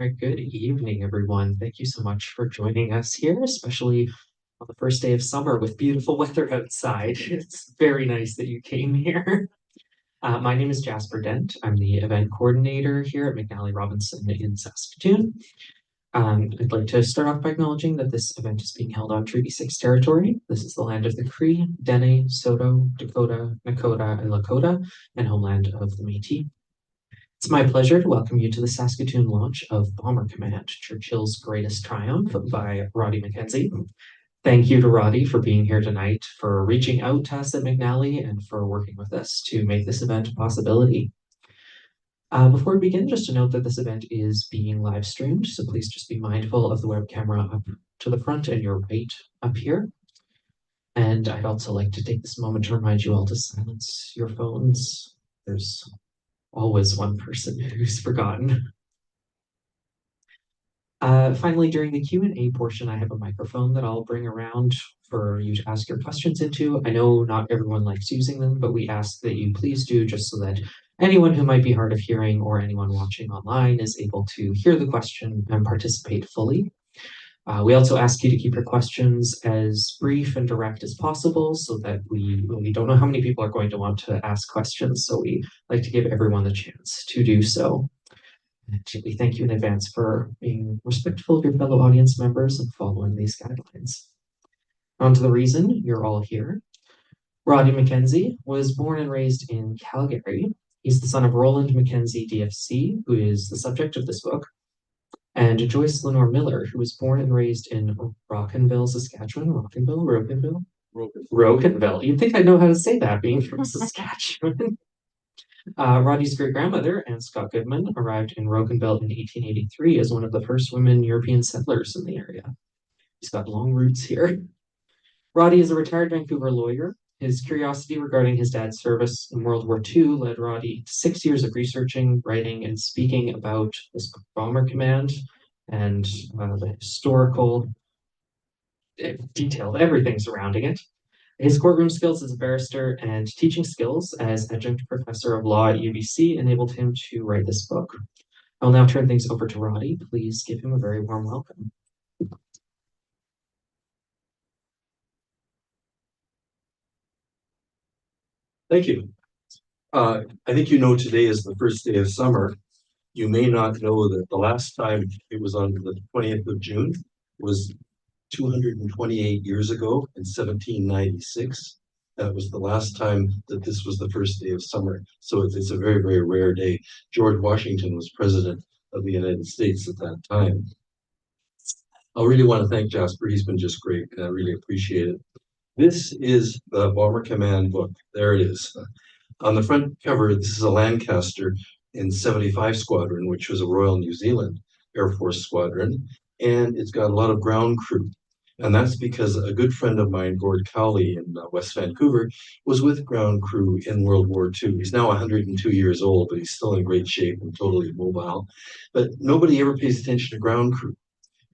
All right, good evening, everyone. Thank you so much for joining us here, especially on the first day of summer with beautiful weather outside. It's very nice that you came here. My name is Jasper Dent. I'm the event coordinator here at McNally Robinson in Saskatoon. I'd like to start off by acknowledging that this event is being held on Treaty 6 territory. This is the land of the Cree, Dene, Saulteaux, Dakota, Nakota, and Lakota, and homeland of the Métis. It's my pleasure to welcome you to the Saskatoon launch of Bomber Command, Churchill's Greatest Triumph by Roddy MacKenzie. Thank you to Roddy for being here tonight, for reaching out to us at McNally, and for working with us to make this event a possibility. Before we begin, just to note that this event is being live streamed, so please just be mindful of the web camera up to the front and your right up here. And I'd also like to take this moment to remind you all to silence your phones. There's always one person who's forgotten. Finally, during the Q&A portion, I have a microphone that I'll bring around for you to ask your questions into. I know not everyone likes using them, but we ask that you please do, just so that anyone who might be hard of hearing or anyone watching online is able to hear the question and participate fully. We also ask you to keep your questions as brief and direct as possible, so that we don't know how many people are going to want to ask questions, so we like to give everyone the chance to do so. And we thank you in advance for being respectful of your fellow audience members and following these guidelines. On to the reason you're all here. Roddy MacKenzie was born and raised in Calgary. He's the son of Roland MacKenzie, DFC, who is the subject of this book, and Joyce Lenore Miller, who was born and raised in Rockenville, Saskatchewan. Rockenville. You'd think I'd know how to say that, being from Saskatchewan. Roddy's great-grandmother, Anne Scott Goodman, arrived in Rockenville in 1883 as one of the first women European settlers in the area. He's got long roots here. Roddy is a retired Vancouver lawyer. His curiosity regarding his dad's service in World War II led Roddy to 6 years of researching, writing, and speaking about this bomber command and the historical, detailed everything surrounding it. His courtroom skills as a barrister and teaching skills as adjunct professor of law at UBC enabled him to write this book. I'll now turn things over to Roddy. Please give him a very warm welcome. Thank you. I think you know today is the first day of summer. You may not know that the last time it was on the 20th of June was 228 years ago in 1796. That was the last time that this was the first day of summer. So it's a very, very rare day. George Washington was president of the United States at that time. I really want to thank Jasper. He's been just great, and I really appreciate it. This is the Bomber Command book. There it is. On the front cover, this is a Lancaster in 75 Squadron, which was a Royal New Zealand Air Force squadron, and it's got a lot of ground crew. And that's because a good friend of mine, Gord Cowley in West Vancouver, was with ground crew in World War II. He's now 102 years old, but he's still in great shape and totally mobile. But nobody ever pays attention to ground crew,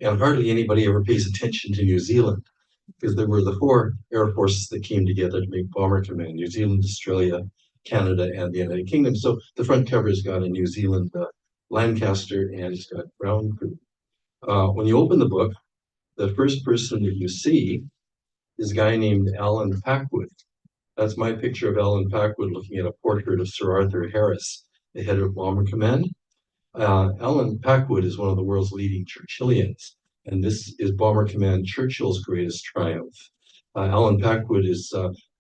and hardly anybody ever pays attention to New Zealand, because there were the 4 air forces that came together to make Bomber Command: New Zealand, Australia, Canada, and the United Kingdom. So the front cover's got a New Zealand Lancaster, and it's got ground crew. When you open the book, the first person that you see is a guy named Alan Packwood. That's my picture of Alan Packwood looking at a portrait of Sir Arthur Harris, the head of Bomber Command. Alan Packwood is one of the world's leading Churchillians, and this is Bomber Command Churchill's Greatest Triumph. Alan Packwood is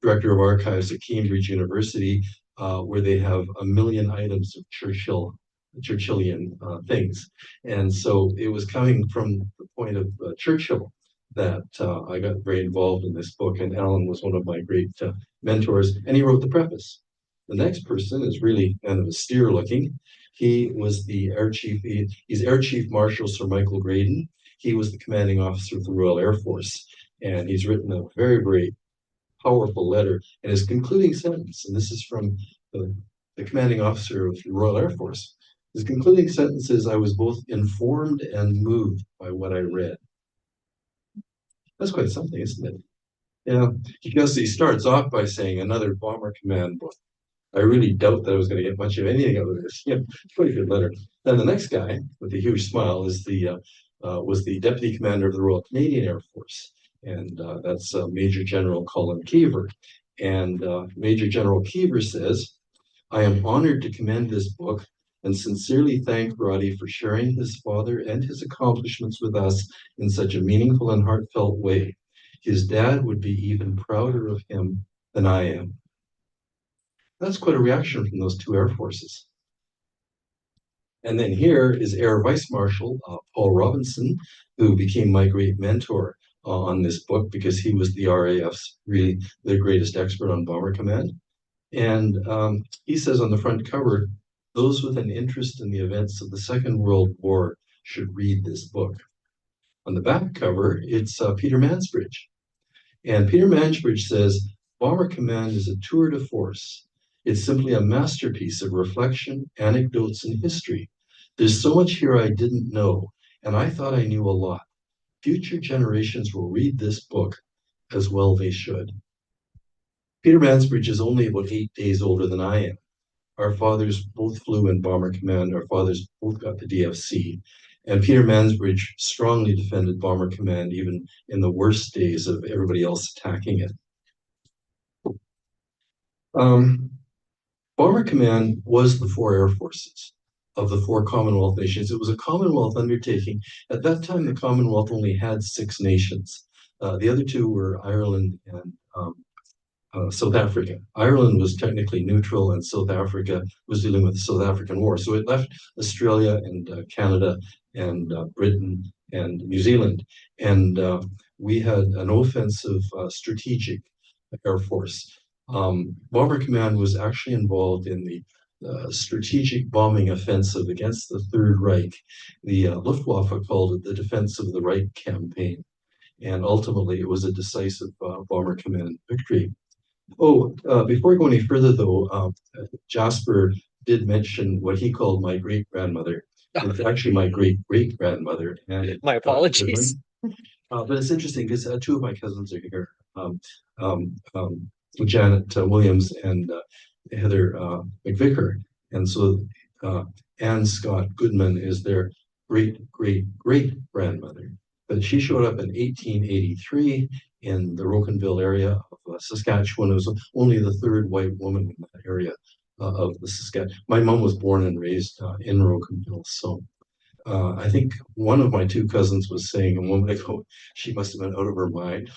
Director of Archives at Cambridge University, where they have 1 million items of Churchillian things. And so it was coming from the point of Churchill that I got very involved in this book, and Alan was one of my great mentors, and he wrote the preface. The next person is really kind of austere looking. He was the Air Chief, he's Air Chief Marshal Sir Michael Graydon. He was the commanding officer of the Royal Air Force, and he's written a very, very powerful letter. And his concluding sentence, and this is from the commanding officer of the Royal Air Force, his concluding sentence is, "I was both informed and moved by what I read." That's quite something, isn't it? Yeah, because he starts off by saying, another Bomber Command book. I really doubt that I was going to get much of anything out of this. Yeah, pretty good letter. Then the next guy with the huge smile is was the Deputy Commander of the Royal Canadian Air Force, and that's Major General Colin Keever. And Major General Keever says, "I am honored to commend this book and sincerely thank Roddy for sharing his father and his accomplishments with us in such a meaningful and heartfelt way. His dad would be even prouder of him than I am." That's quite a reaction from those two air forces. And then here is Air Vice Marshal Paul Robinson, who became my great mentor on this book because he was the RAF's really the greatest expert on bomber command. And he says on the front cover, "Those with an interest in the events of the Second World War should read this book." On the back cover, it's Peter Mansbridge. And Peter Mansbridge says, "Bomber Command is a tour de force. It's simply a masterpiece of reflection, anecdotes, and history. There's so much here I didn't know, and I thought I knew a lot. Future generations will read this book, as well they should." Peter Mansbridge is only about 8 days older than I am. Our fathers both flew in Bomber Command. Our fathers both got the DFC. And Peter Mansbridge strongly defended Bomber Command even in the worst days of everybody else attacking it. Bomber Command was the four air forces of the four Commonwealth nations. It was a Commonwealth undertaking. At that time, the Commonwealth only had 6 nations. The other two were Ireland and South Africa. Ireland was technically neutral, and South Africa was dealing with the South African War. So it left Australia and Canada and Britain and New Zealand. And we had an offensive strategic air force. Bomber Command was actually involved in the strategic bombing offensive against the Third Reich. The Luftwaffe called it the Defense of the Reich campaign. And ultimately, it was a decisive Bomber Command victory. Oh, before we go any further, though, Jasper did mention what he called my great-grandmother. It's actually my great-great-grandmother. My apologies. But it's interesting because two of my cousins are here, Janet Williams and Heather McVicker. And so Anne Scott Goodman is their great-great-great-grandmother. But she showed up in 1883 in the Rocanville area of Saskatchewan. It was only the third white woman in that area of the Saskatchewan. My mom was born and raised in Rocanville. So I think one of my two cousins was saying a moment ago, she must have been out of her mind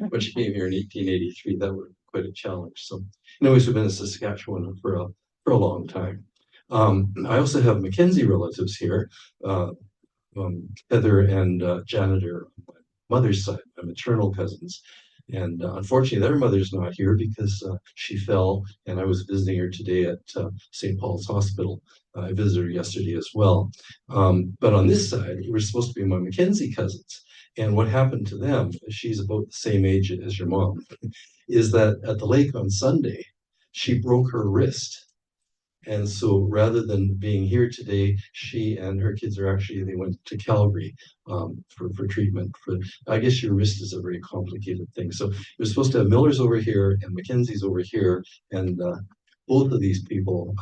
when she came here in 1883. That was quite a challenge. So anyways, we've been in Saskatchewan for a long time. I also have Mackenzie relatives here. Heather and Janet are on my mother's side, my maternal cousins. And unfortunately, their mother's not here because she fell, and I was visiting her today at St. Paul's Hospital. I visited her yesterday as well. But on this side, we're supposed to be my Mackenzie cousins. And what happened to them, she's about the same age as your mom, is that at the lake on Sunday, she broke her wrist. And so rather than being here today, she and her kids they went to Calgary for treatment. I guess your wrist is a very complicated thing. So you're supposed to have Miller's over here and Mackenzie's over here. And both of these people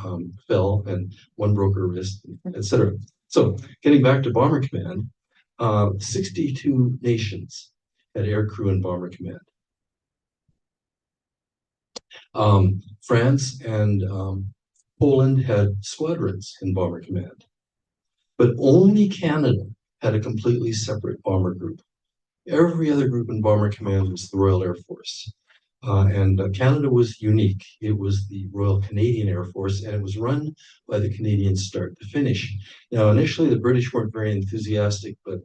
fell and one broke her wrist, etc. So getting back to Bomber Command, 62 nations had aircrew and Bomber Command. France and Poland had squadrons in Bomber Command, but only Canada had a completely separate bomber group. Every other group in Bomber Command was the Royal Air Force. And Canada was unique. It was the Royal Canadian Air Force, and it was run by the Canadians start to finish. Now, initially, the British weren't very enthusiastic, but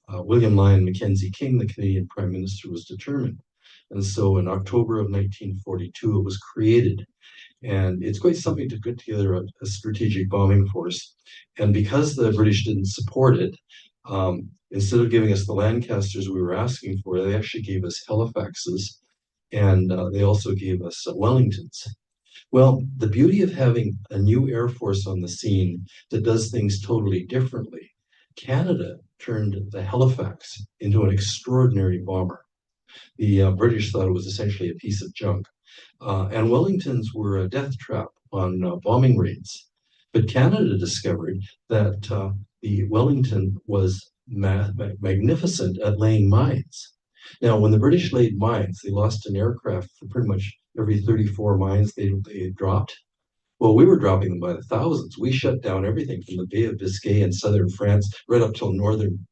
William Lyon Mackenzie King, the Canadian Prime Minister, was determined. And so in October of 1942, it was created. And it's quite something to put together a strategic bombing force. And because the British didn't support it, instead of giving us the Lancasters we were asking for, they actually gave us Halifaxes, and they also gave us Wellingtons. Well, the beauty of having a new Air Force on the scene that does things totally differently, Canada turned the Halifax into an extraordinary bomber. The British thought it was essentially a piece of junk. And Wellingtons were a death trap on bombing raids. But Canada discovered that the Wellington was magnificent at laying mines. Now, when the British laid mines, they lost an aircraft for pretty much every 34 mines they dropped. Well, we were dropping them by the thousands. We shut down everything from the Bay of Biscay in southern France right up till northern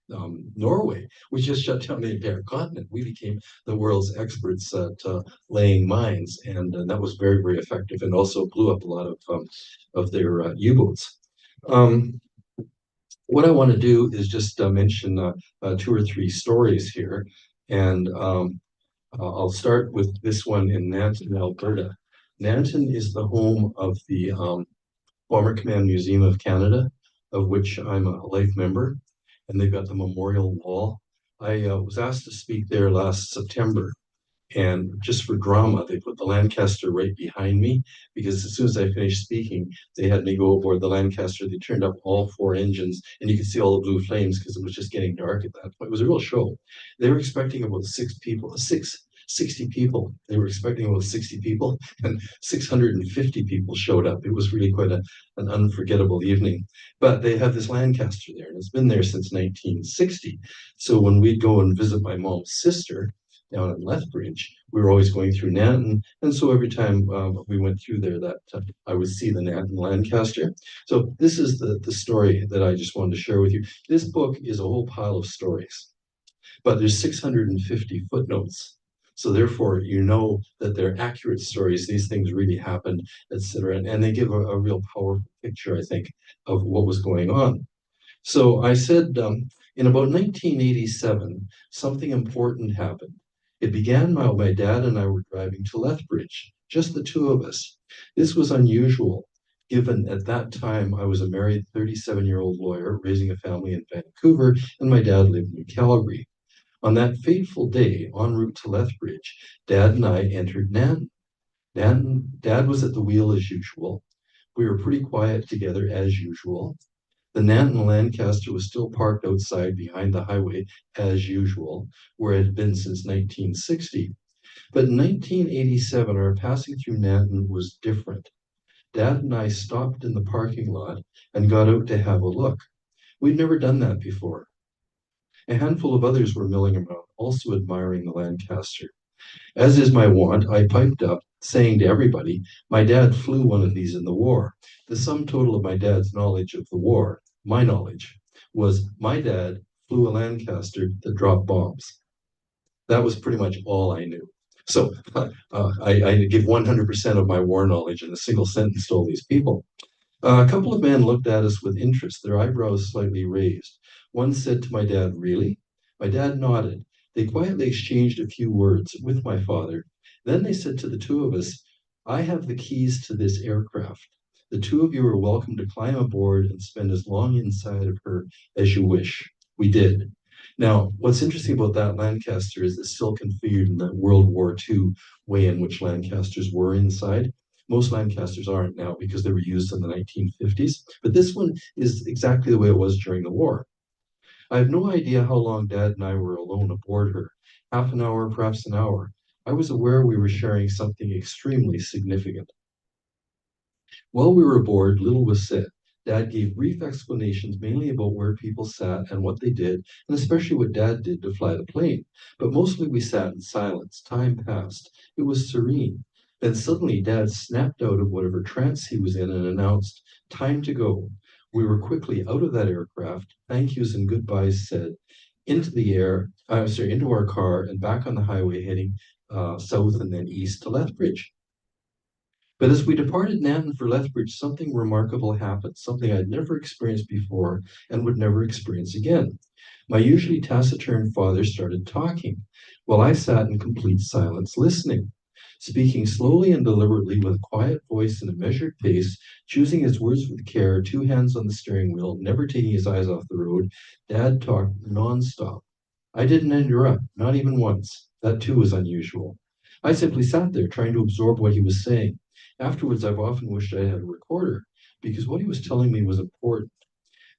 Norway. We just shut down the entire continent. We became the world's experts at laying mines, and that was very, very effective, and also blew up a lot of their U-boats. What I want to do is just mention two or three stories here, and I'll start with this one in Nanton, Alberta. Nanton is the home of the Bomber Command Museum of Canada, of which I'm a life member, and they've got the memorial wall. I was asked to speak there last September, and just for drama, they put the Lancaster right behind me because as soon as I finished speaking, they had me go aboard the Lancaster. They turned up all four engines, and you could see all the blue flames because it was just getting dark at that point. It was a real show. They were expecting about 60 people. They were expecting about 60 people, and 650 people showed up. It was really quite an unforgettable evening. But they have this Lancaster there, and it's been there since 1960. So when we'd go and visit my mom's sister, down in Lethbridge, we were always going through Nanton, and so every time we went through there, that I would see the Nanton Lancaster. So this is the story that I just wanted to share with you. This book is a whole pile of stories, but there's 650 footnotes. So therefore, you know that they're accurate stories. These things really happened, etc., and they give a real powerful picture, I think, of what was going on. So I said, in about 1987, something important happened. It began while my dad and I were driving to Lethbridge, just the two of us. This was unusual, given at that time I was a married 37-year-old lawyer raising a family in Vancouver, and my dad lived in Calgary. On that fateful day, en route to Lethbridge, Dad and I entered Nanton. Dad was at the wheel as usual. We were pretty quiet together as usual. The Nanton Lancaster was still parked outside behind the highway as usual, where it had been since 1960. But in 1987, our passing through Nanton was different. Dad and I stopped in the parking lot and got out to have a look. We'd never done that before. A handful of others were milling around, also admiring the Lancaster. As is my wont, I piped up, saying to everybody, my dad flew one of these in the war. The sum total of my dad's knowledge of the war, my knowledge, was my dad flew a Lancaster that dropped bombs. That was pretty much all I knew. So I give 100% of my war knowledge in a single sentence to all these people. A couple of men looked at us with interest, their eyebrows slightly raised. One said to my dad, really? My dad nodded. They quietly exchanged a few words with my father. Then they said to the two of us, I have the keys to this aircraft. The two of you are welcome to climb aboard and spend as long inside of her as you wish. We did. Now, what's interesting about that Lancaster is it's still configured in the World War II way in which Lancasters were inside. Most Lancasters aren't now because they were used in the 1950s, but this one is exactly the way it was during the war. I have no idea how long Dad and I were alone aboard her. Half an hour, perhaps an hour. I was aware we were sharing something extremely significant. While we were aboard, little was said. Dad gave brief explanations mainly about where people sat and what they did, and especially what Dad did to fly the plane. But mostly we sat in silence. Time passed. It was serene. Then suddenly Dad snapped out of whatever trance he was in and announced, time to go. We were quickly out of that aircraft, thank yous and goodbyes said, into the air, into our car and back on the highway heading south and then east to Lethbridge. But as we departed Nanton for Lethbridge, something remarkable happened, something I'd never experienced before and would never experience again. My usually taciturn father started talking, while I sat in complete silence listening. Speaking slowly and deliberately with a quiet voice and a measured pace, choosing his words with care, two hands on the steering wheel, never taking his eyes off the road, Dad talked nonstop. I didn't interrupt, not even once. That too was unusual. I simply sat there trying to absorb what he was saying. Afterwards, I've often wished I had a recorder because what he was telling me was important.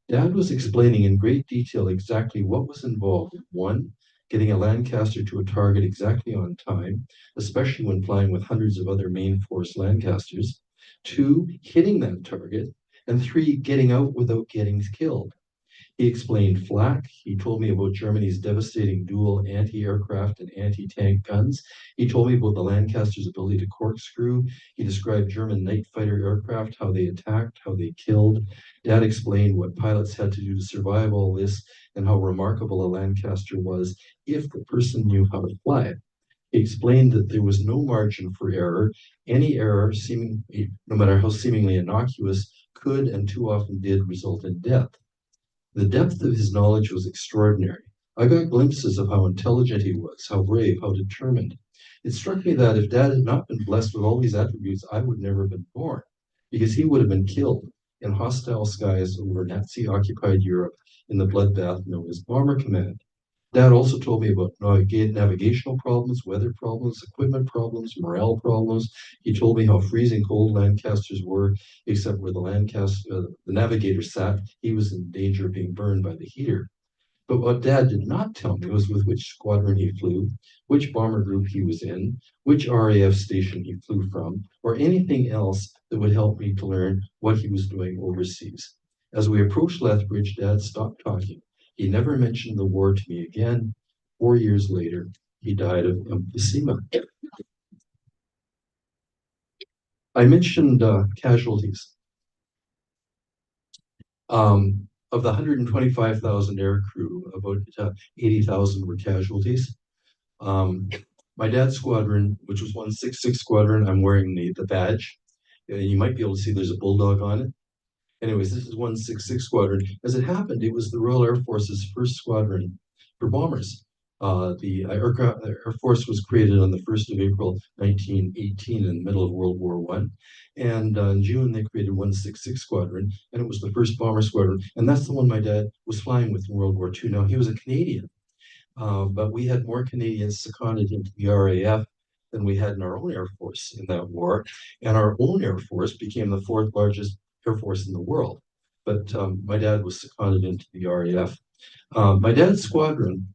Dad was explaining in great detail exactly what was involved in one, getting a Lancaster to a target exactly on time, especially when flying with hundreds of other main force Lancasters. 2, hitting that target. And 3, getting out without getting killed. He explained flak. He told me about Germany's devastating dual anti-aircraft and anti-tank guns. He told me about the Lancaster's ability to corkscrew. He described German night fighter aircraft, how they attacked, how they killed. Dad explained what pilots had to do to survive all this and how remarkable a Lancaster was if the person knew how to fly it. He explained that there was no margin for error. Any error, no matter how seemingly innocuous, could and too often did result in death. The depth of his knowledge was extraordinary. I got glimpses of how intelligent he was, how brave, how determined. It struck me that if Dad had not been blessed with all these attributes, I would never have been born, because he would have been killed in hostile skies over Nazi-occupied Europe in the bloodbath known as Bomber Command. Dad also told me about navigational problems, weather problems, equipment problems, morale problems. He told me how freezing cold Lancasters were, except where the navigator sat, he was in danger of being burned by the heater. But what Dad did not tell me was with which squadron he flew, which bomber group he was in, which RAF station he flew from, or anything else that would help me to learn what he was doing overseas. As we approached Lethbridge, Dad stopped talking. He never mentioned the war to me again. 4 years later, he died of emphysema. I mentioned casualties. Of the 125,000 aircrew, about 80,000 were casualties. My dad's squadron, which was 166 Squadron, I'm wearing the badge. You might be able to see there's a bulldog on it. Anyways, this is 166 Squadron. As it happened, it was the Royal Air Force's first squadron for bombers. The Air Force was created on the 1st of April, 1918, in the middle of World War I. And in June, they created 166 Squadron, and it was the first bomber squadron. And that's the one my dad was flying with in World War II. Now, he was a Canadian, but we had more Canadians seconded into the RAF than we had in our own Air Force in that war. And our own Air Force became the 4th largest Air Force in the world. But my dad was seconded into the RAF. My dad's squadron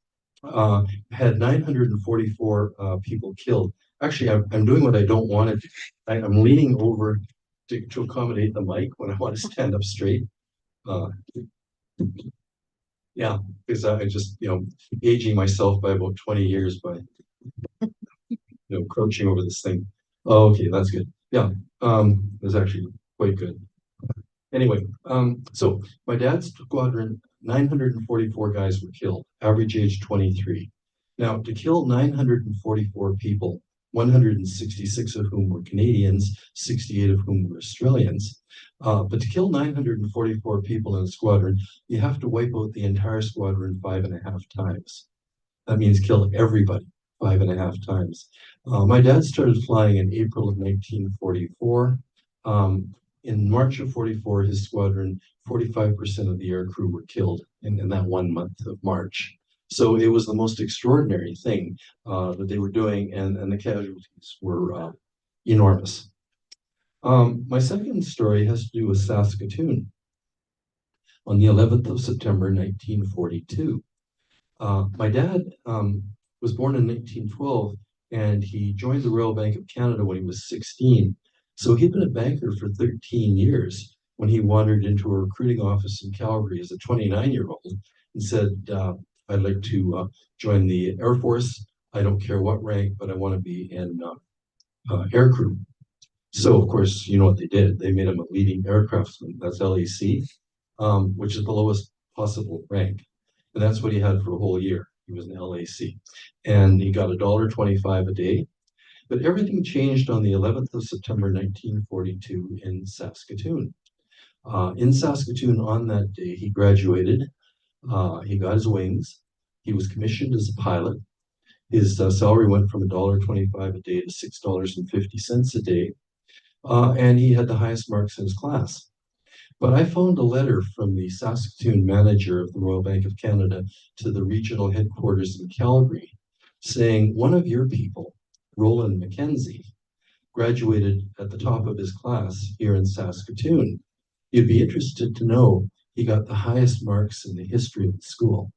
had 944 people killed. Actually, I'm doing what I don't want to do. I'm leaning over to accommodate the mic when I want to stand up straight. Uh, yeah, because I just, aging myself by about 20 years by, crouching over this thing. Oh, okay, that's good. Yeah, that's actually quite good. Anyway, so my dad's squadron, 944 guys were killed, average age 23. Now, to kill 944 people, 166 of whom were Canadians, 68 of whom were Australians, but to kill 944 people in a squadron, you have to wipe out the entire squadron 5.5 times. That means kill everybody 5.5 times. My dad started flying in April of 1944. In March of 44, his squadron, 45% of the aircrew were killed in that 1 month of March. So it was the most extraordinary thing that they were doing, and the casualties were enormous. My second story has to do with Saskatoon. On the 11th of September, 1942, my dad was born in 1912, and he joined the Royal Bank of Canada when he was 16. So he'd been a banker for 13 years when he wandered into a recruiting office in Calgary as a 29-year-old and said, I'd like to join the Air Force. I don't care what rank, but I want to be in aircrew. So, of course, you know what they did. They made him a leading aircraftsman. That's LAC, which is the lowest possible rank. And that's what he had for a whole year. He was an LAC. And he got $1.25 a day. But everything changed on the 11th of September, 1942 in Saskatoon. In Saskatoon on that day, he graduated. He got his wings. He was commissioned as a pilot. His salary went from $1.25 a day to $6.50 a day. And he had the highest marks in his class. But I found a letter from the Saskatoon manager of the Royal Bank of Canada to the regional headquarters in Calgary, saying one of your people, Roddy MacKenzie, graduated at the top of his class here in Saskatoon. You'd be interested to know he got the highest marks in the history of the school.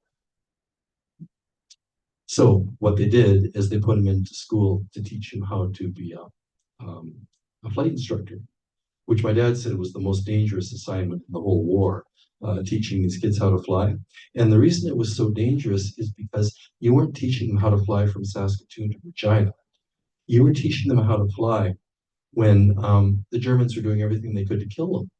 So what they did is they put him into school to teach him how to be a flight instructor, which my dad said was the most dangerous assignment in the whole war, teaching these kids how to fly. And the reason it was so dangerous is because you weren't teaching them how to fly from Saskatoon to Regina. You were teaching them how to fly when the Germans were doing everything they could to kill them.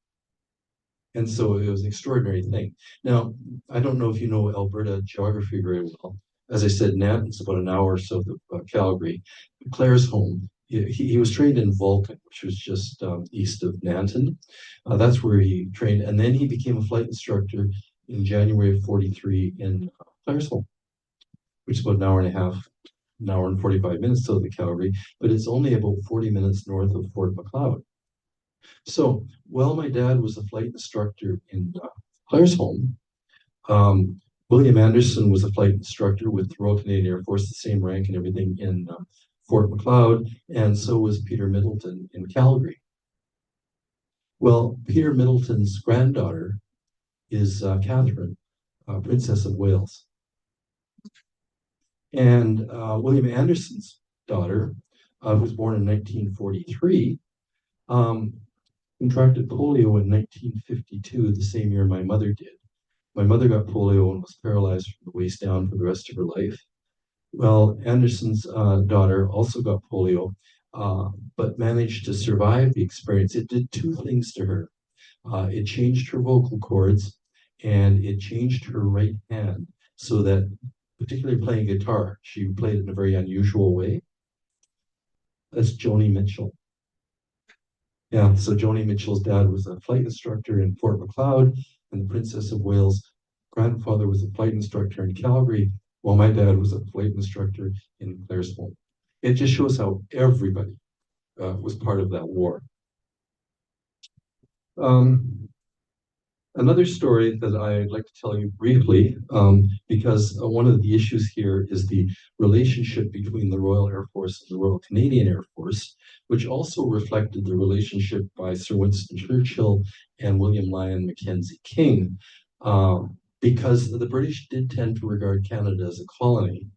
And so it was an extraordinary thing. Now, I don't know if you know Alberta geography very well. As I said, Nanton's about an hour south of Calgary. Claire's home. He was trained in Vulcan, which was just east of Nanton. That's where he trained. And then he became a flight instructor in January of 43 in Claire's home, which is about an hour and a half, an hour and 45 minutes south of Calgary, but it's only about 40 minutes north of Fort Macleod. So while my dad was a flight instructor in Claire's home, William Anderson was a flight instructor with the Royal Canadian Air Force, the same rank and everything in Fort Macleod, and so was Peter Middleton in Calgary. Well, Peter Middleton's granddaughter is Catherine, Princess of Wales. And William Anderson's daughter, who was born in 1943, contracted polio in 1952, the same year my mother did. My mother got polio and was paralyzed from the waist down for the rest of her life. Well, Anderson's daughter also got polio, but managed to survive the experience. It did two things to her. It changed her vocal cords and it changed her right hand so that, particularly playing guitar, she played it in a very unusual way. That's Joni Mitchell. Yeah, so Joni Mitchell's dad was a flight instructor in Fort Macleod, and the Princess of Wales' grandfather was a flight instructor in Calgary, while my dad was a flight instructor in Claire's home. It just shows how everybody was part of that war. Another story that I'd like to tell you briefly, because one of the issues here is the relationship between the Royal Air Force and the Royal Canadian Air Force, which also reflected the relationship by Sir Winston Churchill and William Lyon Mackenzie King, because the British did tend to regard Canada as a colony.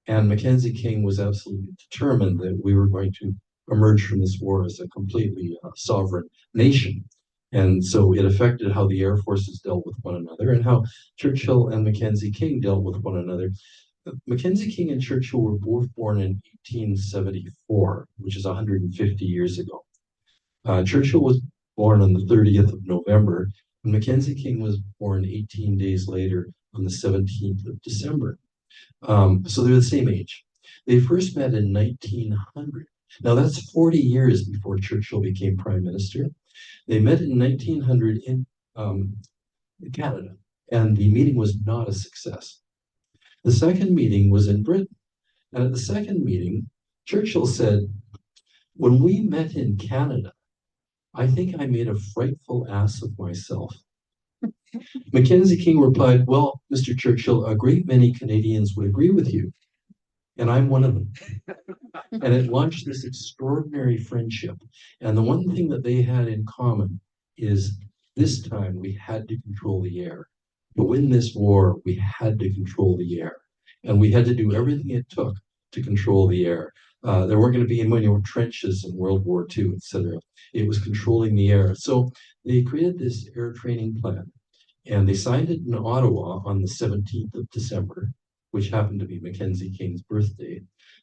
And Mackenzie King was absolutely determined that we were going to emerge from this war as a completely sovereign nation. And so it affected how the air forces dealt with one another and how Churchill and Mackenzie King dealt with one another. Mackenzie King and Churchill were both born in 1874, which is 150 years ago. Churchill was born on the 30th of November, and Mackenzie King was born 18 days later on the 17th of December. So they're the same age. They first met in 1900. Now that's 40 years before Churchill became prime minister. They met in 1900 in Canada, and the meeting was not a success. The second meeting was in Britain, and at the second meeting, Churchill said, "When we met in Canada, I think I made a frightful ass of myself." Mackenzie King replied, "Well, Mr. Churchill, a great many Canadians would agree with you, and I'm one of them." And it launched this extraordinary friendship. And the one thing that they had in common is this time we had to control the air. To win this war, we had to control the air. And we had to do everything it took to control the air. There weren't going to be any more trenches in World War II, etc. It was controlling the air. So they created this air training plan. And they signed it in Ottawa on the 17th of December, which happened to be Mackenzie King's birthday,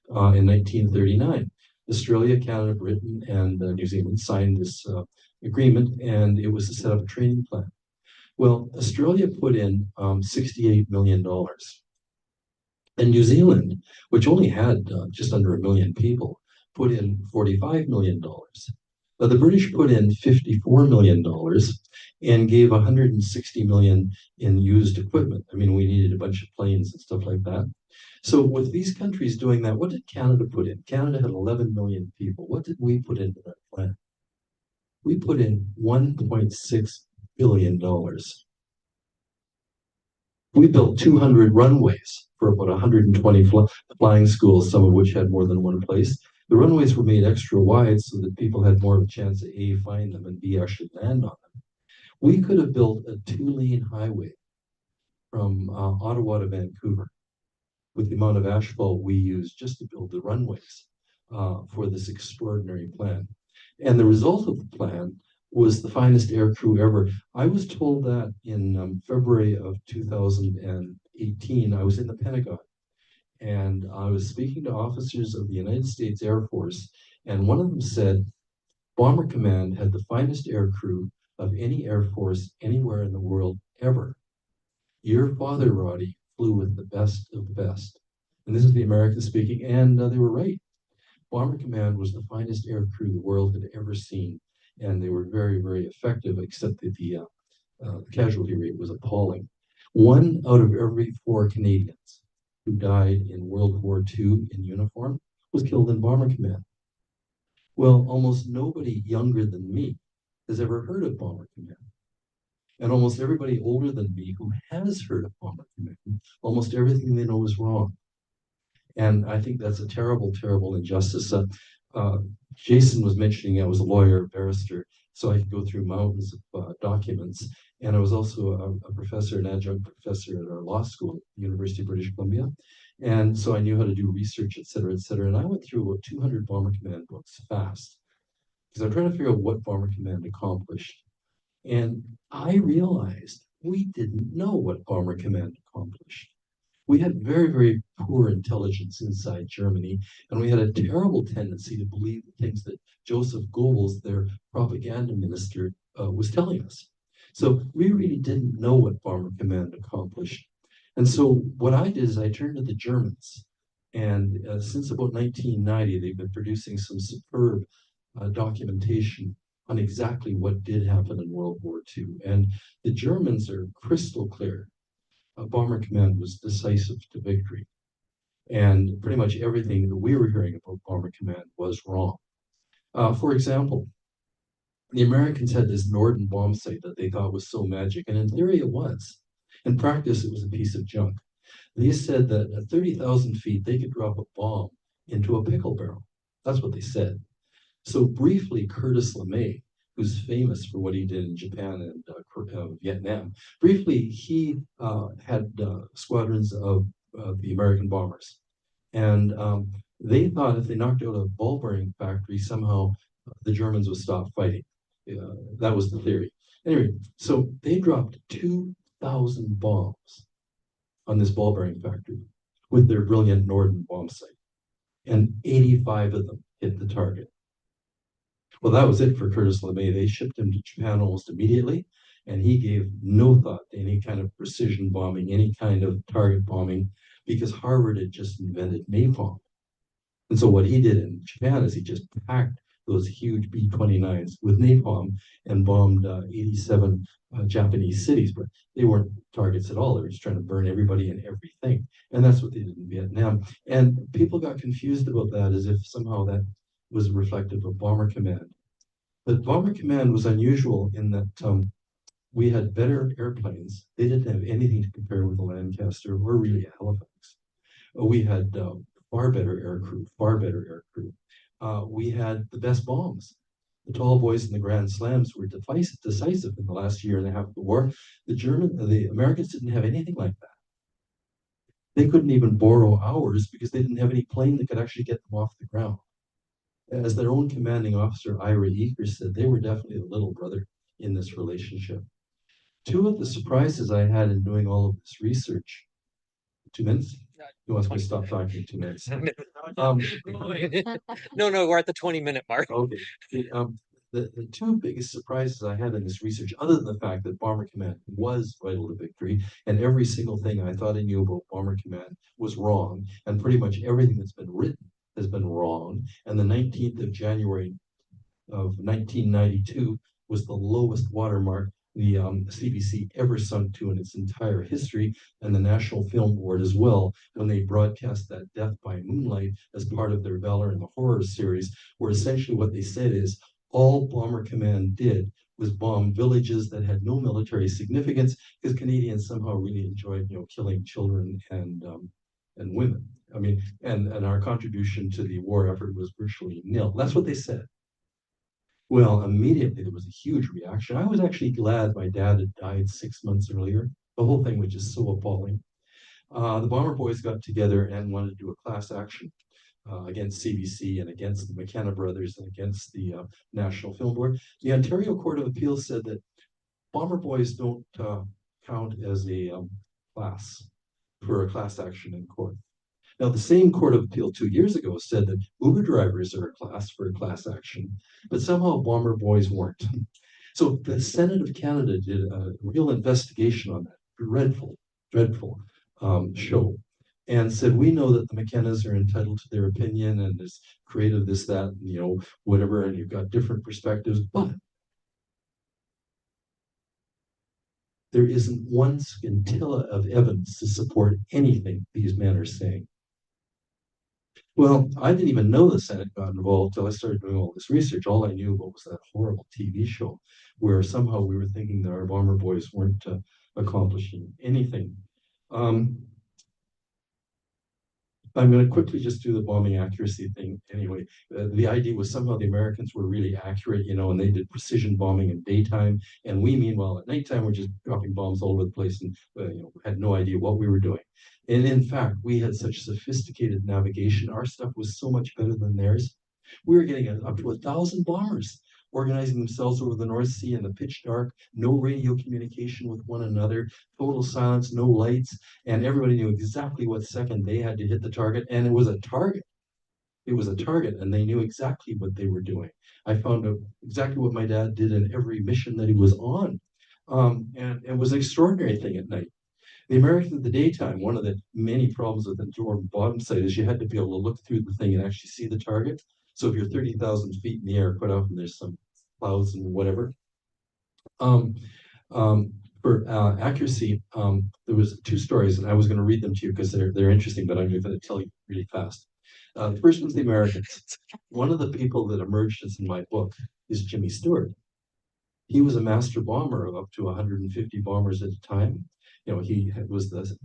in 1939. Australia, Canada, Britain, and New Zealand signed this agreement, and it was to set up a training plan. Well, Australia put in $68 million. And New Zealand, which only had just under 1 million people, put in $45 million. The British put in $54 million and gave 160 million in used equipment. I mean, we needed a bunch of planes and stuff like that. So with these countries doing that, what did Canada put in? Canada had 11 million people. What did we put into that plan? We put in $1.6 billion. We built 200 runways for about 120 flying schools, some of which had more than one place. The runways were made extra wide so that people had more of a chance to A, find them, and B, actually land on them. We could have built a 2-lane highway from Ottawa to Vancouver. with the amount of asphalt we used just to build the runways for this extraordinary plan. And the result of the plan was the finest air crew ever. I was told that in February of 2018. I was in the Pentagon and I was speaking to officers of the United States Air Force, and one of them said Bomber Command had the finest air crew of any Air Force anywhere in the world ever. Your father, Roddy, flew with the best of the best. And this is the Americans speaking, and they were right. Bomber Command was the finest air crew the world had ever seen, and they were very, very effective, except that the casualty rate was appalling. 1 out of every 4 Canadians who died in World War II in uniform was killed in Bomber Command. Well, almost nobody younger than me has ever heard of Bomber Command. And almost everybody older than me who has heard of Bomber Command, almost everything they know is wrong. And I think that's a terrible, terrible injustice. Jason was mentioning I was a lawyer, a barrister, so I could go through mountains of documents. And I was also a professor, an adjunct professor at our law school at the University of British Columbia. And so I knew how to do research, et cetera, et cetera. And I went through about 200 Bomber Command books fast because I'm trying to figure out what Bomber Command accomplished. And I realized we didn't know what Bomber Command accomplished. We had very, very poor intelligence inside Germany, and we had a terrible tendency to believe the things that Joseph Goebbels, their propaganda minister, was telling us. So we really didn't know what Bomber Command accomplished. And so what I did is I turned to the Germans. And since about 1990, they've been producing some superb documentation on exactly what did happen in World War II. And the Germans are crystal clear. Bomber Command was decisive to victory. And pretty much everything that we were hearing about Bomber Command was wrong. For example, the Americans had this Norden bomb site that they thought was so magic, and in theory it was. In practice, it was a piece of junk. They said that at 30,000 feet, they could drop a bomb into a pickle barrel. That's what they said. So briefly, Curtis LeMay, who's famous for what he did in Japan and Vietnam, briefly, he had squadrons of the American bombers. And they thought if they knocked out a ball bearing factory, somehow the Germans would stop fighting. That was the theory. Anyway, so they dropped 2,000 bombs on this ball bearing factory with their brilliant Norden bomb sight. And 85 of them hit the target. Well, that was it for Curtis LeMay. They shipped him to Japan almost immediately, and he gave no thought to any kind of precision bombing, any kind of target bombing, because Harvard had just invented napalm. And so what he did in Japan is he just packed those huge B-29s with napalm and bombed 87 Japanese cities, but they weren't targets at all. They were just trying to burn everybody and everything. And that's what they did in Vietnam. And people got confused about that as if somehow that was reflective of Bomber Command. But Bomber Command was unusual in that we had better airplanes. They didn't have anything to compare with a Lancaster or really a Halifax. We had far better aircrew, far better aircrew. We had the best bombs. The tall boys and the Grand Slams were decisive in the last year and a half of the war. The Americans didn't have anything like that. They couldn't even borrow ours because they didn't have any plane that could actually get them off the ground. As their own commanding officer, Ira Eaker, said, they were definitely the little brother in this relationship. Two of the surprises I had in doing all of this research, 2 minutes? You want me to stop talking in 2 minutes? No, we're at the 20-minute mark. Okay. The two biggest surprises I had in this research, other than the fact that Bomber Command was vital to victory, and every single thing I thought I knew about Bomber Command was wrong, and pretty much everything that's been written has been wrong. And the 19th of January of 1992 was the lowest watermark the CBC ever sunk to in its entire history, and the National Film Board as well, when they broadcast that Death by Moonlight as part of their Valor in the Horror series, where essentially what they said is all Bomber Command did was bomb villages that had no military significance because Canadians somehow really enjoyed, killing children and women. I mean, and our contribution to the war effort was virtually nil. That's what they said. Well, immediately there was a huge reaction. I was actually glad my dad had died 6 months earlier. The whole thing was just so appalling. The Bomber Boys got together and wanted to do a class action against CBC and against the McKenna brothers and against the National Film Board. The Ontario Court of Appeals said that Bomber Boys don't count as a class for a class action in court. Now, the same Court of Appeal 2 years ago said that Uber drivers are a class for a class action, but somehow Bomber Boys weren't. So the Senate of Canada did a real investigation on that dreadful, dreadful show, and said, we know that the McKennas are entitled to their opinion and is creative, this, that, whatever, and you've got different perspectives, but there isn't one scintilla of evidence to support anything these men are saying. Well, I didn't even know the Senate got involved until I started doing all this research. All I knew about was that horrible TV show where somehow we were thinking that our Bomber Boys weren't accomplishing anything. I'm going to quickly just do the bombing accuracy thing anyway. The idea was somehow the Americans were really accurate, and they did precision bombing in daytime. And we, meanwhile, at nighttime, were just dropping bombs all over the place and had no idea what we were doing. And in fact, we had such sophisticated navigation. Our stuff was so much better than theirs. We were getting up to 1,000 bombers organizing themselves over the North Sea in the pitch dark, no radio communication with one another, total silence, no lights, and everybody knew exactly what second they had to hit the target, and it was a target. It was a target, and they knew exactly what they were doing. I found out exactly what my dad did in every mission that he was on, and it was an extraordinary thing at night. The Americans in the daytime, one of the many problems with the Jordan bottom site is you had to be able to look through the thing and actually see the target. So if you're 30,000 feet in the air, quite often there's some clouds and whatever. For accuracy, there was 2 stories, and I was going to read them to you because they're interesting, but I'm going to tell you really fast. The first was the Americans. One of the people that emerged as in my book is Jimmy Stewart. He was a master bomber of up to 150 bombers at a time. He was the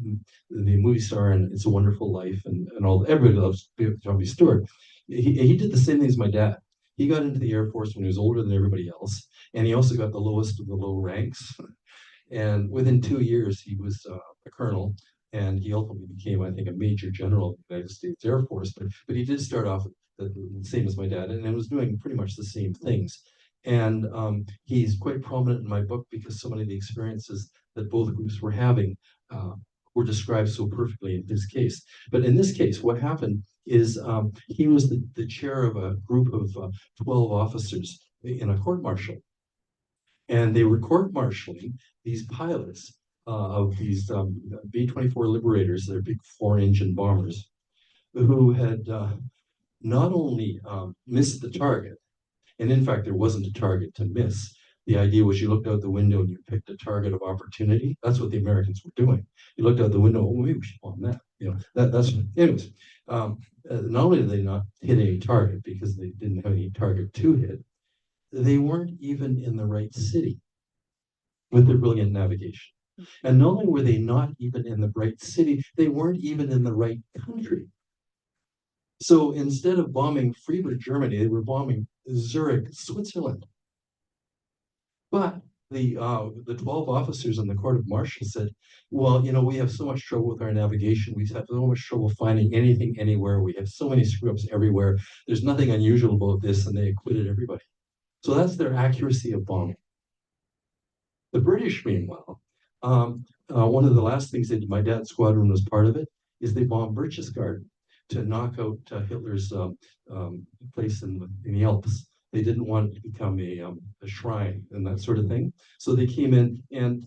movie star in It's a Wonderful Life and all. Everybody loves Jimmy Stewart. He did the same thing as my dad. He got into the Air Force when he was older than everybody else, and he also got the lowest of the low ranks. And within 2 years, he was a colonel, and he ultimately became, I think, a major general of the United States Air Force. But he did start off the same as my dad, and was doing pretty much the same things. And he's quite prominent in my book because so many of the experiences that both groups were having were described so perfectly in his case. But in this case, what happened is he was the chair of a group of 12 officers in a court-martial. And they were court-martialing these pilots of these B-24 Liberators, they're big 4-engine bombers, who had not only missed the target, and in fact, there wasn't a target to miss. The idea was you looked out the window and you picked a target of opportunity. That's what the Americans were doing. You looked out the window, oh, maybe we should bomb that. Anyways, not only did they not hit any target because they didn't have any target to hit, they weren't even in the right city with their brilliant navigation. And not only were they not even in the right city, they weren't even in the right country. So instead of bombing Freiburg, Germany, they were bombing Zurich, Switzerland. But the 12 officers in the court of martial said, well, we have so much trouble with our navigation. We have so much trouble finding anything anywhere. We have so many screw-ups everywhere. There's nothing unusual about this, and they acquitted everybody. So that's their accuracy of bombing. The British, meanwhile, one of the last things they did, my dad's squadron was part of it, is they bombed Berchtesgaden to knock out Hitler's place in the Alps. They didn't want it to become a shrine and that sort of thing. So they came in, and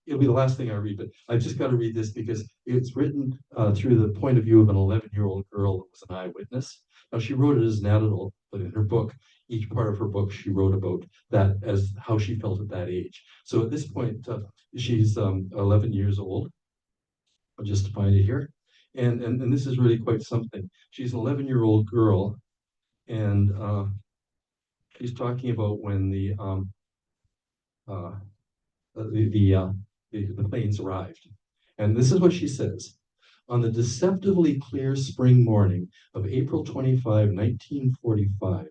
it'll be the last thing I read, but I've just got to read this because it's written through the point of view of an 11-year-old girl that was an eyewitness. Now, she wrote it as an adult, but in her book, each part of her book, she wrote about that as how she felt at that age. So at this point, she's 11 years old. I'll just find it here. And this is really quite something. She's an 11-year-old girl, and she's talking about when the planes arrived. And this is what she says. On the deceptively clear spring morning of April 25, 1945,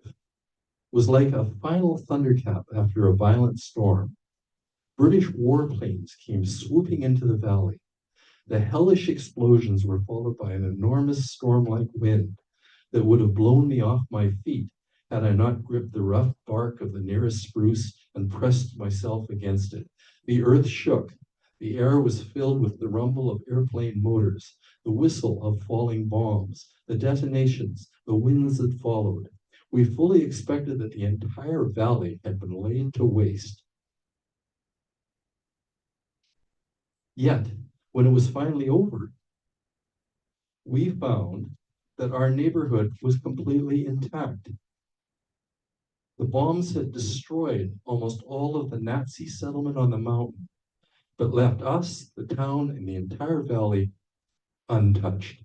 was like a final thunderclap after a violent storm. British warplanes came swooping into the valley. The hellish explosions were followed by an enormous storm-like wind that would have blown me off my feet had I not gripped the rough bark of the nearest spruce and pressed myself against it. The earth shook. The air was filled with the rumble of airplane motors, the whistle of falling bombs, the detonations, the winds that followed. We fully expected that the entire valley had been laid to waste. Yet, when it was finally over, we found that our neighborhood was completely intact. The bombs had destroyed almost all of the Nazi settlement on the mountain, but left us, the town, and the entire valley untouched.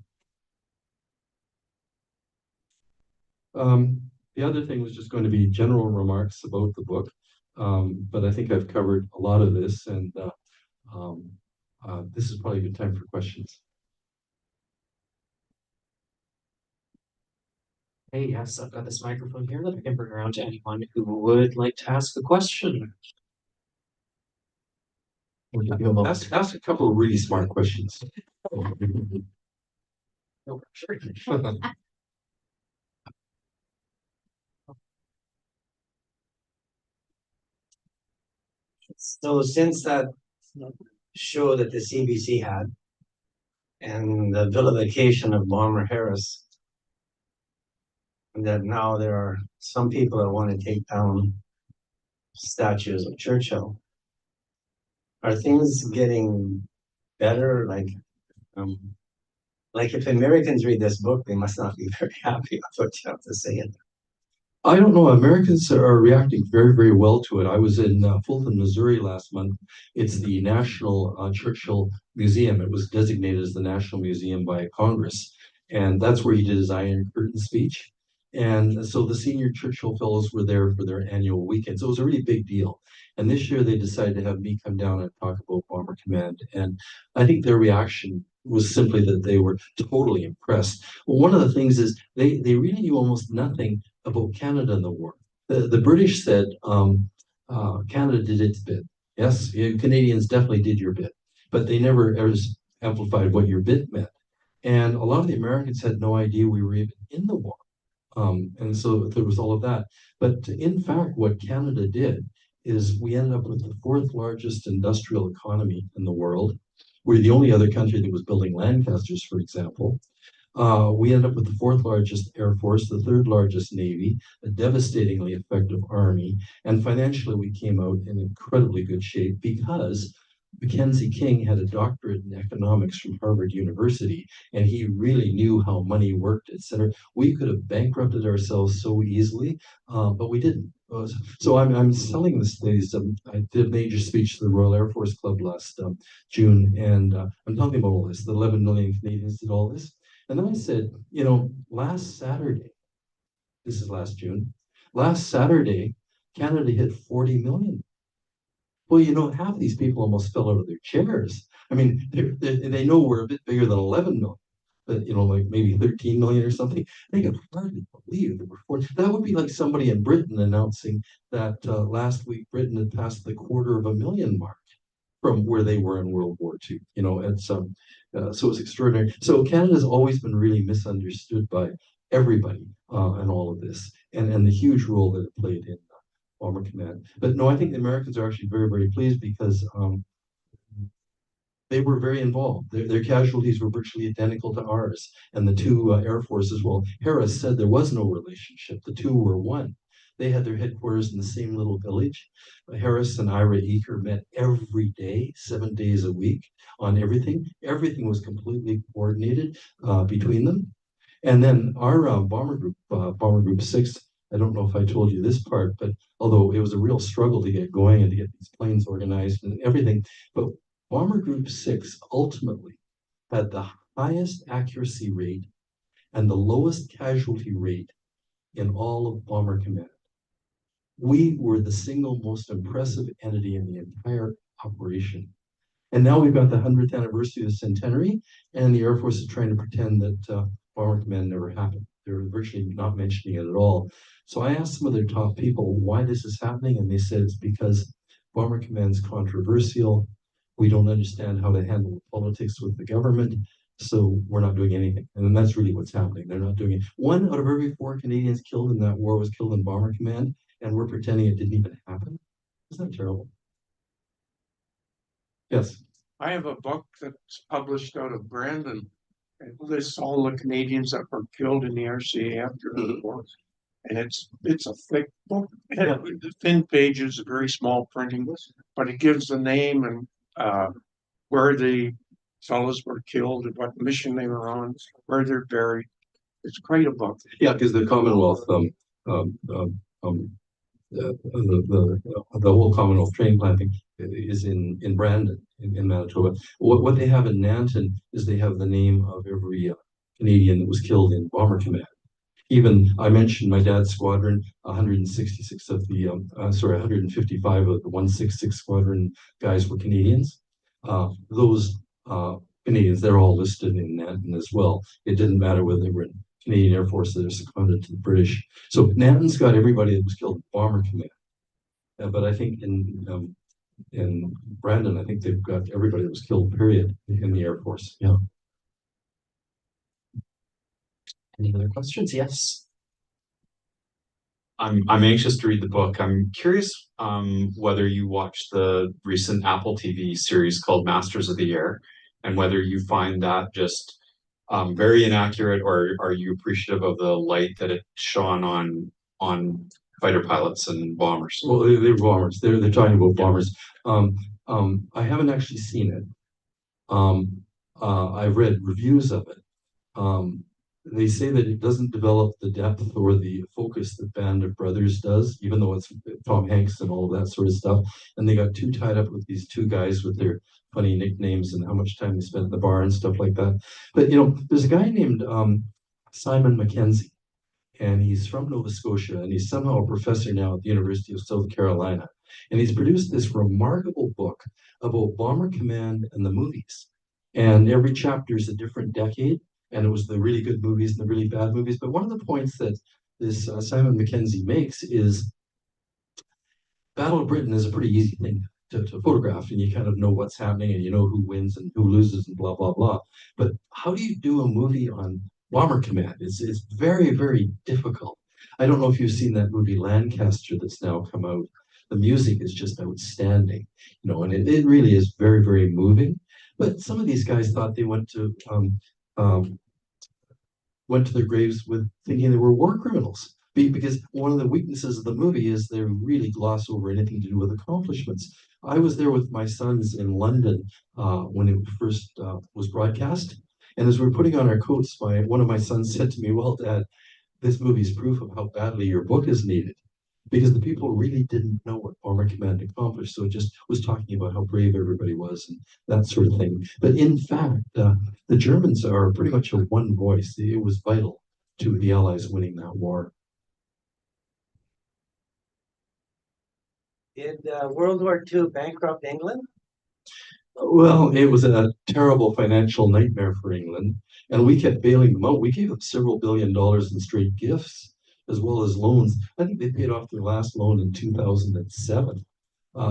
The other thing was just going to be general remarks about the book, but I think I've covered a lot of this, and this is probably a good time for questions. Hey, yes, I've got this microphone here that I can bring around to anyone who would like to ask a question. We'll give you a moment. Ask a couple of really smart questions. No pressure. So since that show that the CBC had and the vilification of Bomber Harris, and that now there are some people that want to take down statues of Churchill, are things getting better? Like if Americans read this book, they must not be very happy with what you have to say. I don't know. Americans are reacting very, very well to it. I was in Fulton, Missouri last month. It's the National Churchill Museum. It was designated as the National Museum by Congress. And that's where he did his Iron Curtain speech. And so the senior Churchill fellows were there for their annual weekend. So it was a really big deal. And this year they decided to have me come down and talk about Bomber Command. And I think their reaction was simply that they were totally impressed. Well, one of the things is they really knew almost nothing about Canada in the war. The British said Canada did its bit. Yes, Canadians definitely did your bit, but they never ever amplified what your bit meant. And a lot of the Americans had no idea we were even in the war. And so there was all of that. But in fact, what Canada did is we ended up with the fourth largest industrial economy in the world. We're the only other country that was building Lancasters, for example. We ended up with the fourth largest Air Force, the third largest Navy, a devastatingly effective Army, and financially we came out in incredibly good shape because Mackenzie King had a doctorate in economics from Harvard University, and he really knew how money worked, etc. We could have bankrupted ourselves so easily, but we didn't. So I'm selling this. I did a major speech to the Royal Air Force Club last June, and I'm talking about all this. The 11 million Canadians did all this. And then I said, last Saturday, this is last June, last Saturday, Canada hit 40 million. Well, half these people almost fell out of their chairs. I mean, they know we're a bit bigger than 11 million, but, like maybe 13 million or something. They could hardly believe that we're 40. That would be like somebody in Britain announcing that last week Britain had passed the 250,000 mark from where they were in World War II. It's so it's extraordinary. So Canada's always been really misunderstood by everybody in all of this, and the huge role that it played in Bomber Command. But no, I think the Americans are actually very, very pleased because they were very involved. Their casualties were virtually identical to ours, and the two air forces. Well, Harris said there was no relationship; the two were one. They had their headquarters in the same little village. Harris and Ira Eaker met every day, 7 days a week on everything. Everything was completely coordinated between them. And then our Bomber Group 6, I don't know if I told you this part, but although it was a real struggle to get going and to get these planes organized and everything, but Bomber Group 6 ultimately had the highest accuracy rate and the lowest casualty rate in all of Bomber Command. We were the single most impressive entity in the entire operation. And now we've got the 100th anniversary of the centenary, and the Air Force is trying to pretend that Bomber Command never happened. They're virtually not mentioning it at all. So I asked some of their top people why this is happening, and they said it's because Bomber Command's controversial. We don't understand how to handle politics with the government. So we're not doing anything. And that's really what's happening. They're not doing it. 1 out of every 4 Canadians killed in that war was killed in Bomber Command, and we're pretending it didn't even happen. Isn't that terrible? Yes. I have a book that's published out of Brandon. It lists all the Canadians that were killed in the RCAF during the war. And it's a thick book. The thin pages, very small printing, but it gives the name and where the fellows were killed, and what mission they were on, where they're buried. It's quite a book. Yeah, because the Commonwealth, um, um, um, the whole Commonwealth train planting is in Brandon, in Manitoba. What they have in Nanton is they have the name of every Canadian that was killed in Bomber Command. Even I mentioned my dad's squadron, 166 of the 155 of the 166 squadron guys were Canadians. Those Canadians, they're all listed in Nanton as well. It didn't matter whether they were in Canadian Air Force, they're seconded to the British. So Nanton's got everybody that was killed in Bomber Command. But I think in Brandon, I think they've got everybody that was killed, period, in the Air Force. Yeah. Any other questions? Yes. I'm anxious to read the book. I'm curious whether you watched the recent Apple TV series called Masters of the Air, and whether you find that just very inaccurate, or are you appreciative of the light that it shone on fighter pilots and bombers? Well, they're bombers. They're talking about bombers. I haven't actually seen it. I've read reviews of it. They say that it doesn't develop the depth or the focus that Band of Brothers does, even though it's Tom Hanks and all of that sort of stuff. And they got too tied up with these two guys with their funny nicknames and how much time they spent in the bar and stuff like that. But there's a guy named Simon MacKenzie, and he's from Nova Scotia, and he's somehow a professor now at the University of South Carolina. And he's produced this remarkable book about Bomber Command and the movies. And every chapter is a different decade. And it was the really good movies and the really bad movies. But one of the points that this Simon MacKenzie makes is Battle of Britain is a pretty easy thing to photograph, and you kind of know what's happening, and you know who wins and who loses and blah, blah, blah. But how do you do a movie on Bomber Command? It's very, very difficult. I don't know if you've seen that movie Lancaster that's now come out. The music is just outstanding, and it really is very, very moving. But some of these guys thought they went to their graves with thinking they were war criminals, because one of the weaknesses of the movie is they really gloss over anything to do with accomplishments. I was there with my sons in London when it first was broadcast, and as we were putting on our coats, one of my sons said to me, "Well, Dad, this movie is proof of how badly your book is needed," because the people really didn't know what Bomber Command accomplished. So it just was talking about how brave everybody was and that sort of thing. But in fact, the Germans are pretty much a one voice. It was vital to the Allies winning that war. Did World War II bankrupt England? Well, it was a terrible financial nightmare for England, and we kept bailing them out. We gave them several $billion in straight gifts, as well as loans. I think they paid off their last loan in 2007.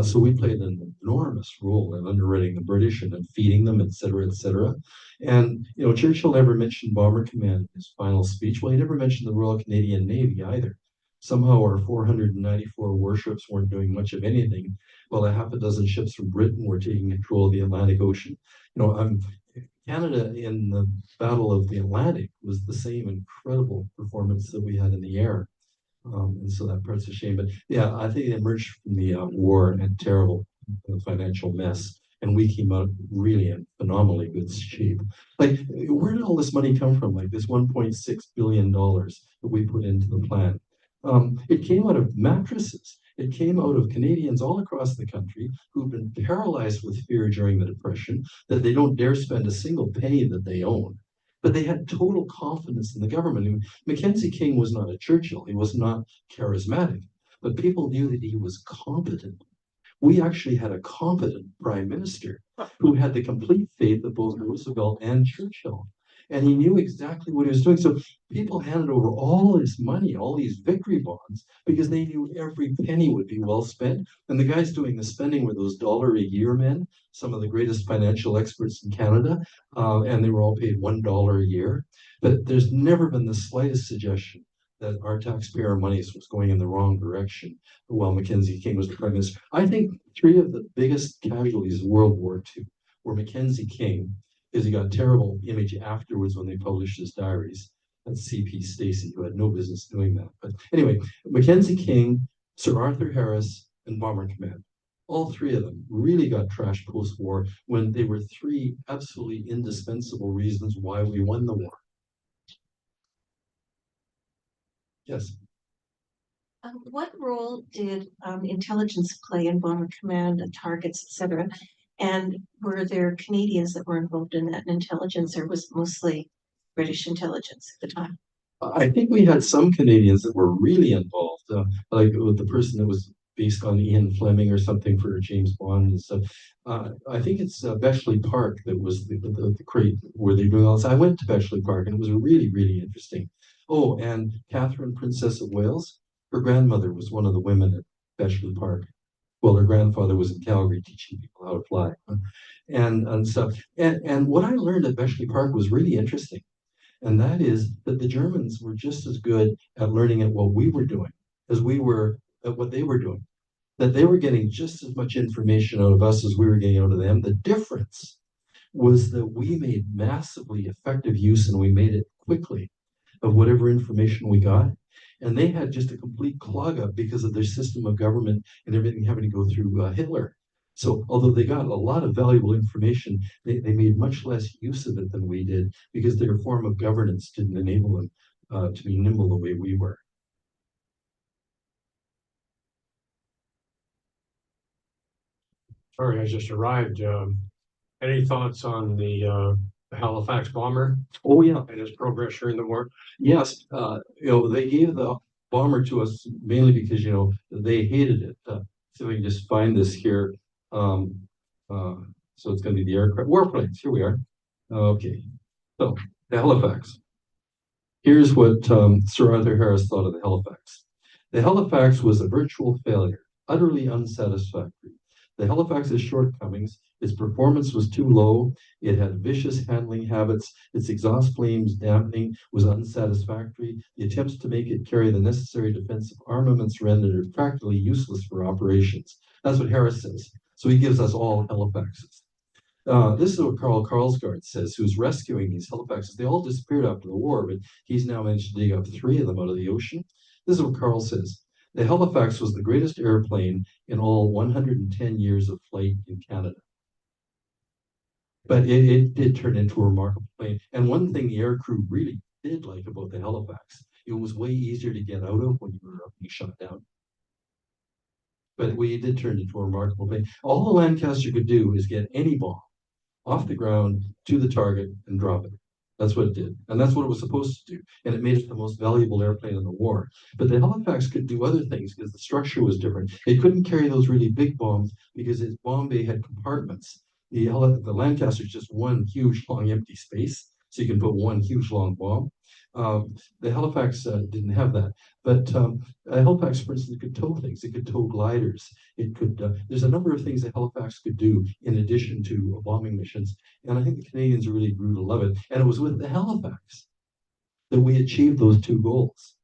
So we played an enormous role in underwriting the British and in feeding them, et cetera, et cetera. And, Churchill never mentioned Bomber Command in his final speech. Well, he never mentioned the Royal Canadian Navy either. Somehow our 494 warships weren't doing much of anything, while a half a dozen ships from Britain were taking control of the Atlantic Ocean. Canada in the Battle of the Atlantic was the same incredible performance that we had in the air. And so that part's a shame. But yeah, I think they emerged from the war in a terrible financial mess. And we came out really in phenomenally good shape. Like, where did all this money come from? Like this $1.6 billion that we put into the plan. It came out of mattresses. It came out of Canadians all across the country who've been paralyzed with fear during the Depression, that they don't dare spend a single penny that they own. But they had total confidence in the government. And Mackenzie King was not a Churchill. He was not charismatic, but people knew that he was competent. We actually had a competent prime minister who had the complete faith of both Roosevelt and Churchill. And he knew exactly what he was doing. So people handed over all this money, all these victory bonds, because they knew every penny would be well spent. And the guys doing the spending were those dollar-a-year men, some of the greatest financial experts in Canada, and they were all paid $1 a year. But there's never been the slightest suggestion that our taxpayer monies was going in the wrong direction while Mackenzie King was the prime minister. I think three of the biggest casualties of World War II were Mackenzie King, because he got a terrible image afterwards when they published his diaries. That's C.P. Stacey, who had no business doing that. But anyway, Mackenzie King, Sir Arthur Harris, and Bomber Command. All three of them really got trashed post-war when they were three absolutely indispensable reasons why we won the war. Yes. What role did intelligence play in Bomber Command, targets, etc.? And were there Canadians that were involved in that intelligence, or was it mostly British intelligence at the time? I think we had some Canadians that were really involved, like with the person that was based on Ian Fleming or something for James Bond and stuff. I think it's Bletchley Park that was the crate where they're doing all this. I went to Bletchley Park and it was really, really interesting. Oh, and Catherine, Princess of Wales, her grandmother was one of the women at Bletchley Park. Well, her grandfather was in Calgary teaching people how to fly, and stuff. And what I learned at Bletchley Park was really interesting. And that is that the Germans were just as good at learning at what we were doing as we were at what they were doing. That they were getting just as much information out of us as we were getting out of them. The difference was that we made massively effective use, and we made it quickly, of whatever information we got. And they had just a complete clog up because of their system of government and everything having to go through Hitler. So although they got a lot of valuable information, they made much less use of it than we did because their form of governance didn't enable them to be nimble the way we were. Sorry, I just arrived. Any thoughts on the Halifax bomber Oh yeah, and his progress during the war? yes. They gave the bomber to us mainly because they hated it. So we can just find this here. So it's going to be the aircraft warplanes. Here we are. Okay, so the Halifax. Here's what Sir Arthur Harris thought of the Halifax. The Halifax was a virtual failure, utterly unsatisfactory. The Halifax's shortcomings, its performance was too low, it had vicious handling habits, its exhaust flames dampening was unsatisfactory, the attempts to make it carry the necessary defensive armaments rendered it practically useless for operations. That's what Harris says. So he gives us all Halifaxes. This is what Carl Karlsgaard says, who's rescuing these Halifaxes. They all disappeared after the war, but he's now managed to dig up 3 of them out of the ocean. This is what Carl says. The Halifax was the greatest airplane in all 110 years of flight in Canada. But it did turn into a remarkable plane. And one thing the aircrew really did like about the Halifax, it was way easier to get out of when you were being shot down. But we did turn into a remarkable plane. All the Lancaster could do is get any bomb off the ground to the target and drop it. That's what it did. And that's what it was supposed to do. And it made it the most valuable airplane in the war. But the Halifax could do other things because the structure was different. It couldn't carry those really big bombs because its bomb bay had compartments. The Lancaster is just one huge, long, empty space. So you can put one huge, long bomb. The Halifax didn't have that. But Halifax, for instance, could tow things. It could tow gliders. It could. There's a number of things that Halifax could do in addition to bombing missions. And I think the Canadians really grew to love it. And it was with the Halifax that we achieved those 2 goals: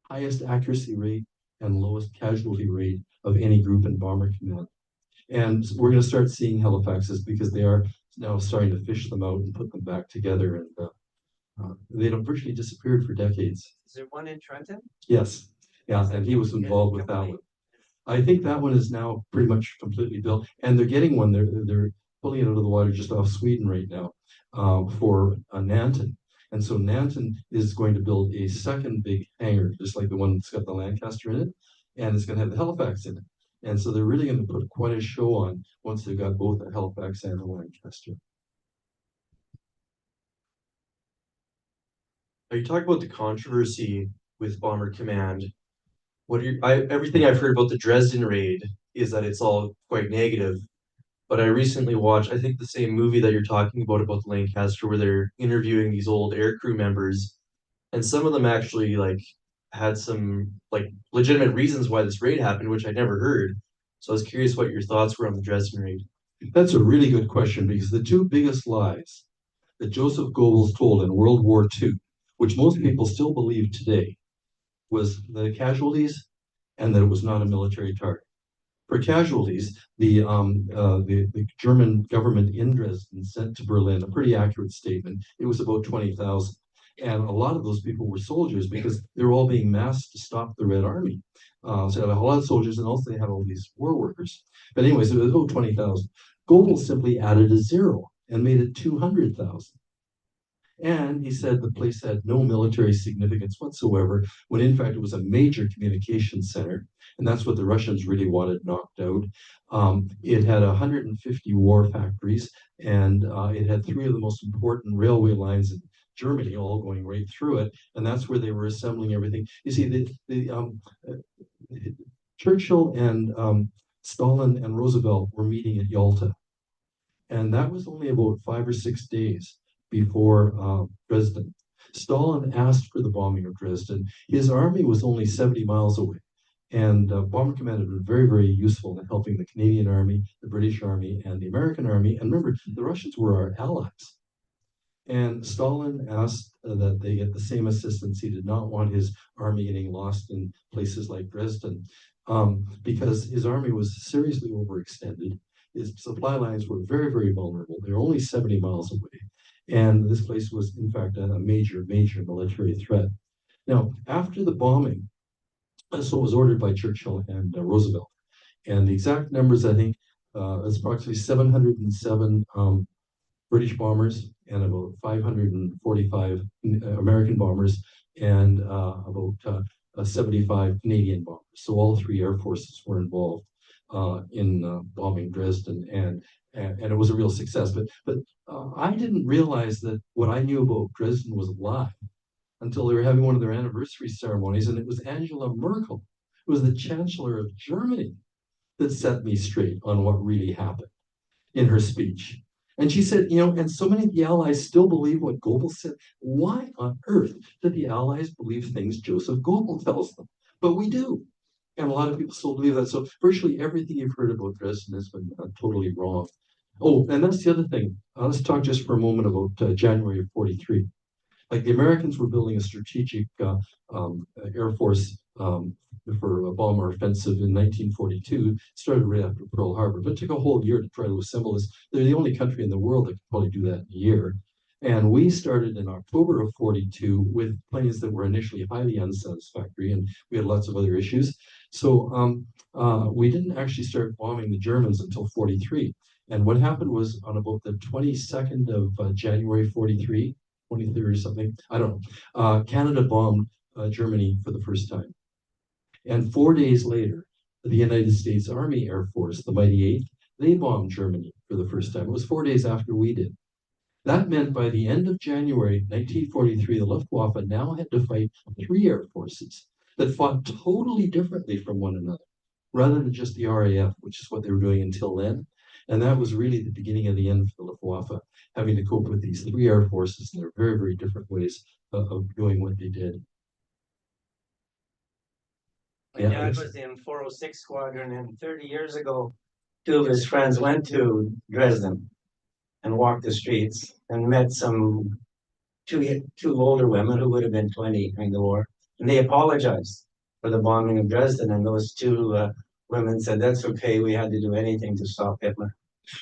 highest accuracy rate and lowest casualty rate of any group in Bomber Command. And we're going to start seeing Halifaxes because they are now starting to fish them out and put them back together. And they'd virtually disappeared for decades. Is there one in Trenton? Yes, yeah, and he was involved with that one. I think that one is now pretty much completely built, and they're getting one. They're pulling it out of the water just off Sweden right now for Nanton. And so Nanton is going to build a second big hangar, just like the one that's got the Lancaster in it, and it's going to have the Halifax in it. And so they're really going to put quite a show on once they've got both the Halifax and the Lancaster. You talk about the controversy with Bomber Command. Everything I've heard about the Dresden raid is that it's all quite negative. but I recently watched, I think the same movie that you're talking about Lancaster, where they're interviewing these old aircrew members, and some of them actually like had some like legitimate reasons why this raid happened, which I never heard. So I was curious what your thoughts were on the Dresden raid. That's a really good question because the two biggest lies that Joseph Goebbels told in World War II, which most people still believe today, was the casualties and that it was not a military target. For casualties, the German government in Dresden sent to Berlin a pretty accurate statement. It was about 20,000. And a lot of those people were soldiers because they were all being massed to stop the Red Army. So they had a lot of soldiers, and also they had all these war workers. But anyways, it was about 20,000. Goebbels simply added a zero and made it 200,000. And he said the place had no military significance whatsoever, when in fact it was a major communications center. And that's what the Russians really wanted knocked out. It had 150 war factories, and it had three of the most important railway lines in Germany, all going right through it. And that's where they were assembling everything. You see, Churchill and Stalin and Roosevelt were meeting at Yalta. And that was only about 5 or 6 days before Dresden. Stalin asked for the bombing of Dresden. His army was only 70 miles away. And Bomber Command had been very, very useful in helping the Canadian Army, the British Army, and the American Army. And remember, the Russians were our allies. And Stalin asked that they get the same assistance. He did not want his army getting lost in places like Dresden because his army was seriously overextended. His supply lines were very, very vulnerable. They were only 70 miles away. And this place was, in fact, a major, major military threat. Now, after the bombing, so it was ordered by Churchill and Roosevelt. And the exact numbers, I think, it's approximately 707 British bombers and about 545 American bombers and about 75 Canadian bombers. So all three air forces were involved in bombing Dresden, and it was a real success. But I didn't realize that what I knew about Dresden was a lie until they were having one of their anniversary ceremonies, and it was Angela Merkel, who was the Chancellor of Germany, that set me straight on what really happened in her speech. And she said, and so many of the Allies still believe what Goebbels said. Why on earth did the Allies believe things Joseph Goebbels tells them? But we do. And a lot of people still believe that. So virtually everything you've heard about Dresden has been totally wrong. Oh, and that's the other thing. Let's talk just for a moment about January of 43. Like the Americans were building a strategic Air Force for a bomber offensive in 1942, started right after Pearl Harbor, but it took a whole year to try to assemble this. They're the only country in the world that could probably do that in a year. And we started in October of 42 with planes that were initially highly unsatisfactory, and we had lots of other issues. So we didn't actually start bombing the Germans until 43. And what happened was on about the 22nd of January 43, 23rd or something, I don't know, Canada bombed Germany for the first time. And 4 days later, the United States Army Air Force, the Mighty Eighth, they bombed Germany for the first time. It was 4 days after we did. That meant by the end of January 1943, the Luftwaffe now had to fight 3 air forces that fought totally differently from one another, rather than just the RAF, which is what they were doing until then. And that was really the beginning of the end for the Luftwaffe, having to cope with these 3 air forces in their very, very different ways of doing what they did. My dad was in 406 Squadron, and 30 years ago, 2 of his friends went to Dresden and walked the streets and met some two older women who would have been 20 during the war. And they apologized for the bombing of Dresden. And those 2 women said, that's okay, we had to do anything to stop Hitler.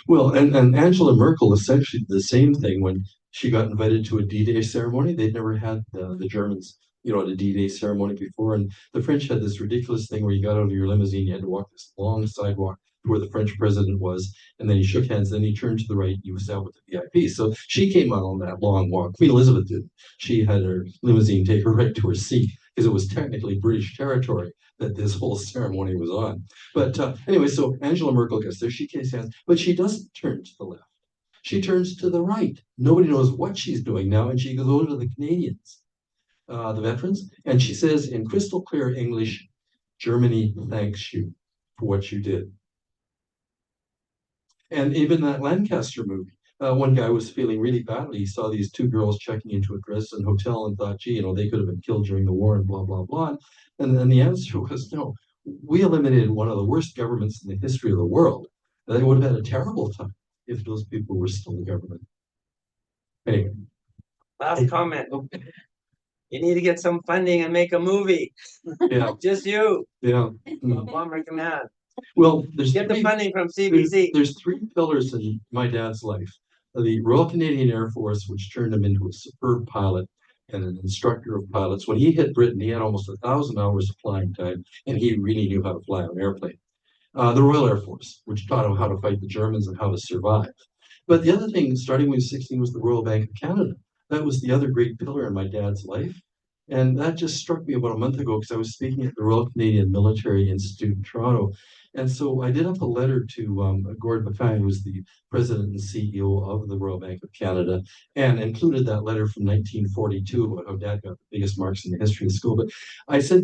Well, and Angela Merkel essentially did the same thing when she got invited to a D-Day ceremony. They'd never had the Germans, at a D-Day ceremony before. And the French had this ridiculous thing where you got out of your limousine, you had to walk this long sidewalk to where the French president was, and then he shook hands, then he turned to the right, and you sat with the VIP. So she came out on that long walk. Queen Elizabeth did. She had her limousine take her right to her seat because it was technically British territory that this whole ceremony was on. But anyway, so Angela Merkel gets there, she shakes hands, but she doesn't turn to the left. She turns to the right. Nobody knows what she's doing now, and she goes over to the Canadians, the veterans, and she says in crystal clear English, Germany thanks you for what you did. And even that Lancaster movie, one guy was feeling really badly. He saw these two girls checking into a Dresden hotel and thought, gee, they could have been killed during the war and blah, blah, blah. And then the answer was no. We eliminated one of the worst governments in the history of the world. They would have had a terrible time if those people were still in government. Anyway. Last comment. You need to get some funding and make a movie. Yeah. Just you. Yeah. Bomber Command. Well, there's Get the three, funding from CBC. there's three pillars in my dad's life. The Royal Canadian Air Force, which turned him into a superb pilot and an instructor of pilots. When he hit Britain, he had almost 1,000 hours of flying time, and he really knew how to fly an airplane. The Royal Air Force, which taught him how to fight the Germans and how to survive. But the other thing, starting when he was 16, was the Royal Bank of Canada. That was the other great pillar in my dad's life. And that just struck me about a month ago because I was speaking at the Royal Canadian Military Institute in Toronto. And so I did up a letter to Gord Mackay, who was the president and CEO of the Royal Bank of Canada, and included that letter from 1942 about how dad got the biggest marks in the history of the school. But I said,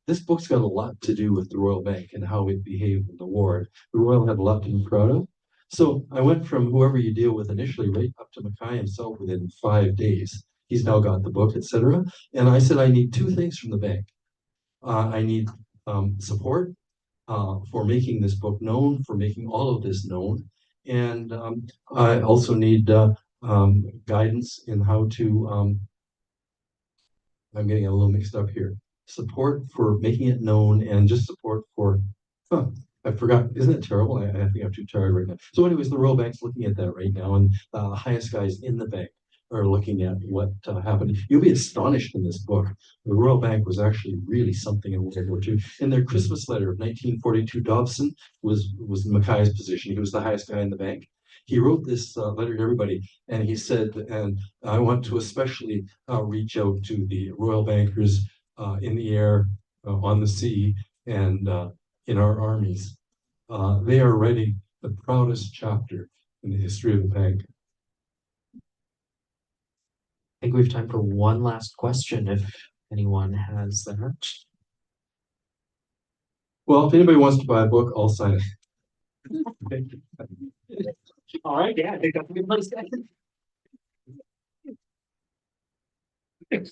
this book's got a lot to do with the Royal Bank and how it behaved in the war. The Royal had a lot to be proud of. So I went from whoever you deal with initially right up to Mackay himself within 5 days. He's now got the book, etc. And I said, I need two things from the bank. I need support for making this book known, for making all of this known. And I also need guidance in how to, I'm getting a little mixed up here, support for making it known and just support for, I forgot, isn't it terrible? I think I'm too tired right now. So anyways, the Royal Bank's looking at that right now, and the highest guys in the bank are looking at what happened. You'll be astonished in this book. The Royal Bank was actually really something in World War II. In their Christmas letter of 1942, Dobson was in Mackay's position. He was the highest guy in the bank. He wrote this letter to everybody, and he said, and I want to especially reach out to the Royal Bankers in the air, on the sea, and in our armies. They are writing the proudest chapter in the history of the bank. I think we have time for one last question if anyone has that. Well, if anybody wants to buy a book, I'll sign it. All right, yeah, I think that's a good place to end.